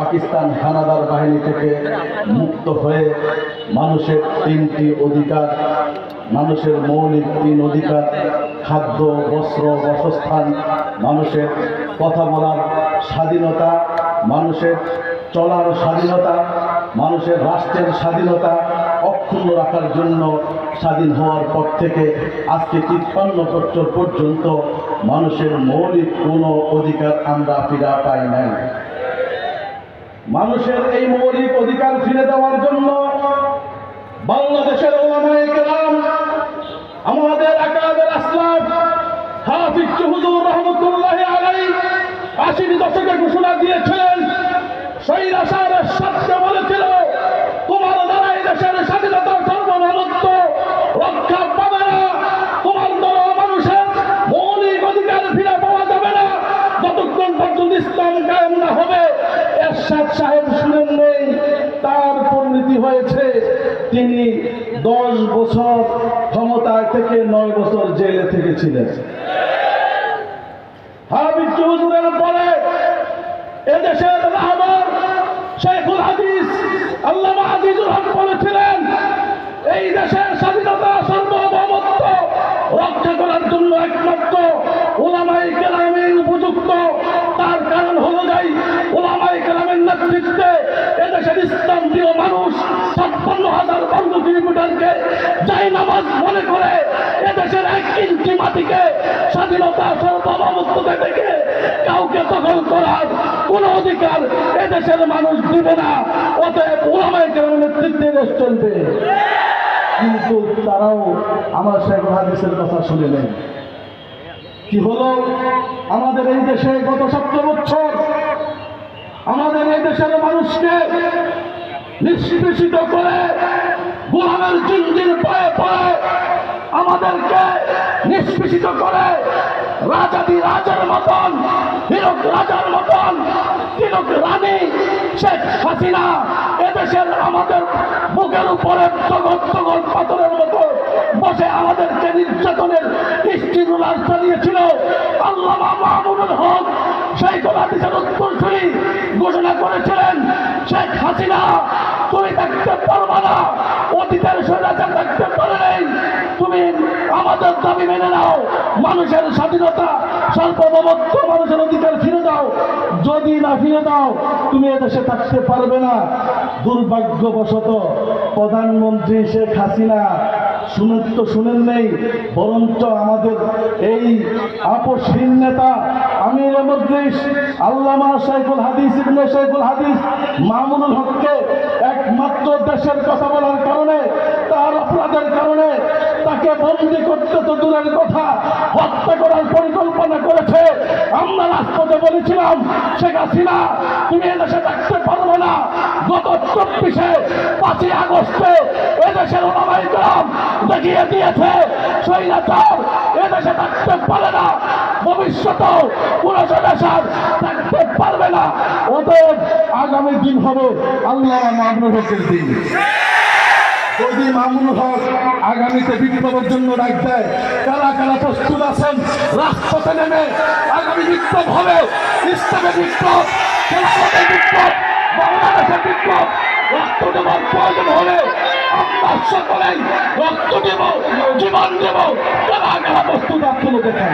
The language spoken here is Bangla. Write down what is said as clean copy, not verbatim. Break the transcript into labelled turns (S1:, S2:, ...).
S1: পাকিস্তান হানাদার বাহিনী থেকে মুক্ত হয়ে মানুষের তিনটি অধিকার, মানুষের মৌলিক তিন অধিকার, খাদ্য, বস্ত্র, বাসস্থান, মানুষের কথা বলার স্বাধীনতা, মানুষের চলার স্বাধীনতা, মানুষের রাষ্ট্রের স্বাধীনতা অক্ষুণ্ণ রাখার জন্য স্বাধীন হওয়ার পর থেকে আজকে ৫৩ বছর পর্যন্ত মানুষের মৌলিক কোনো অধিকার আমরা ফিরে পাই নাই। মানুষের এই মৌলিক অধিকার ফিরে দেওয়ার জন্য বাংলাদেশের উলামায়ে কেরাম, আমাদের আকাবের আসলাফ হাফিজ হুজুর রহমতুল্লাহি আলাইহি ৮০ দশকে ঘোষণা দিয়েছিলেন, স্বৈরাচারের সাথে বলেছিল তোমার দ্বারাই দেশের স্বাধীনতা সার্বভৌমত্ব রক্ষা পাবে না, তোমার দ্বারা মানুষের মৌলিক অধিকার ফিরে পাওয়া যাবে না যতক্ষণ পর্যন্ত ইসলাম কায়েম না হবে। এরশাদ সাহেব শুনেন নেই, তার পরিণতি হয়েছে তিনি ১০ বছর ক্ষমতায় থেকে ৯ বছর জেলে থেকেছিলেন। হাফিজ হুজুরের পরে এদেশের রাহবার শেখুল হাদিস আল্লামা আজিজুল হক বলেছিলেন, এই দেশের স্বাধীনতা সার্বভৌমত্ব রক্ষা করার জন্য একমাত্র উলামায়ে কেরামের উপযুক্ত। তার কারণ হলো যাই উলামায়ে কেরামের নেতৃত্বে এদেশের ইসলাম প্রিয় মানুষ ৫৬,০০০ বর্গ কিলোমিটারকে জায়নামাজ মনে করে এদেশের ১ ইঞ্চি মাটিকে স্বাধীনতা সার্বভৌমত্ব থেকে কাউকে দখল করার কোন অধিকার এদেশের মানুষ দিবে না। অতএব উলামায়ে কেরামের নেতৃত্বে দেশ চলবে। কিন্তু তারাও আমার শেখুল হাদিসের কথা শুনে নেই। কি হলো আমাদের এই দেশে গত ৭০ বছর আমাদের এই দেশের মানুষকে নিষ্পেষিত করে গোলামের জিনজির পায়ে পড়ে আমাদেরকে নিষ্পেষিত করে রাজাদি রাজার মতন, হীরক রাজার মতন, তিলক রানী শেখ হাসিনা এদেশের আমাদের বুকের উপরে তগর তগর পাথরের মতো বসে আমাদেরকে নির্যাতনের স্টিমুলার চালিয়েছিল। আল্লামা মামুনুল হক শেখুল হাদিসের উত্তরসূরি ঘোষণা করেছিলেন, শেখ হাসিনা তুমি থাকতে পারবা না, অতীতের স্বৈরাচার থাকতে পারে নাই, তুমি আমাদের দাবি মেনে নাও, মানুষের স্বাধীনতা সার্বভৌমত্ব মানুষের অধিকার ফিরে দাও, যদি না ফিরে দাও তুমি এদেশে থাকতে পারবে না। দুর্ভাগ্যবশত প্রধানমন্ত্রী শেখ হাসিনা শুনেন নেই, বরঞ্চ আমাদের এই আপসহীন নেতা আমির মুজলিস আল্লামা শেখুল হাদিস ইবনে শেখুল হাদিস মামুনুল হককে একমাত্র দেশের কথা বলার কারণে, তার অপরাধের কারণে তাকে বন্দী করতে তো দূরের কথা হত্যা করার পরিকল্পনা করেছে। আমরা রাজপথে বলেছিলাম শেখ হাসিনা তুমি এদেশে থাকতে পারবে না। গত ২৪শে ৫ই আগস্টে এদেশের উলামায়ে কেরাম দেখিয়ে দিয়েছে স্বৈরাচার এদেশে থাকতে পারে না, ভবিষ্যতেও কোন স্বৈরাচার থাকতে পারবে না। অতএব আগামী দিন হবে আল্লামা মামুনুল হকের দিন। যদি মামুনুল হক আগামীতে বিপ্লবের জন্য ডাক দেয়, কারা কারা প্রস্তুত আছেন রাজপথে নেমে আগামী বিপ্লব হবে? ইসলামের বিপ্লব, খেলাফতের বিপ্লব, বাংলাদেশের বিপ্লব। রক্ত দেবার প্রয়োজন হলে আমরা সকলেই রক্ত দেব, জীবন দেব। কারা কারা প্রস্তুত আছেন দেখেন।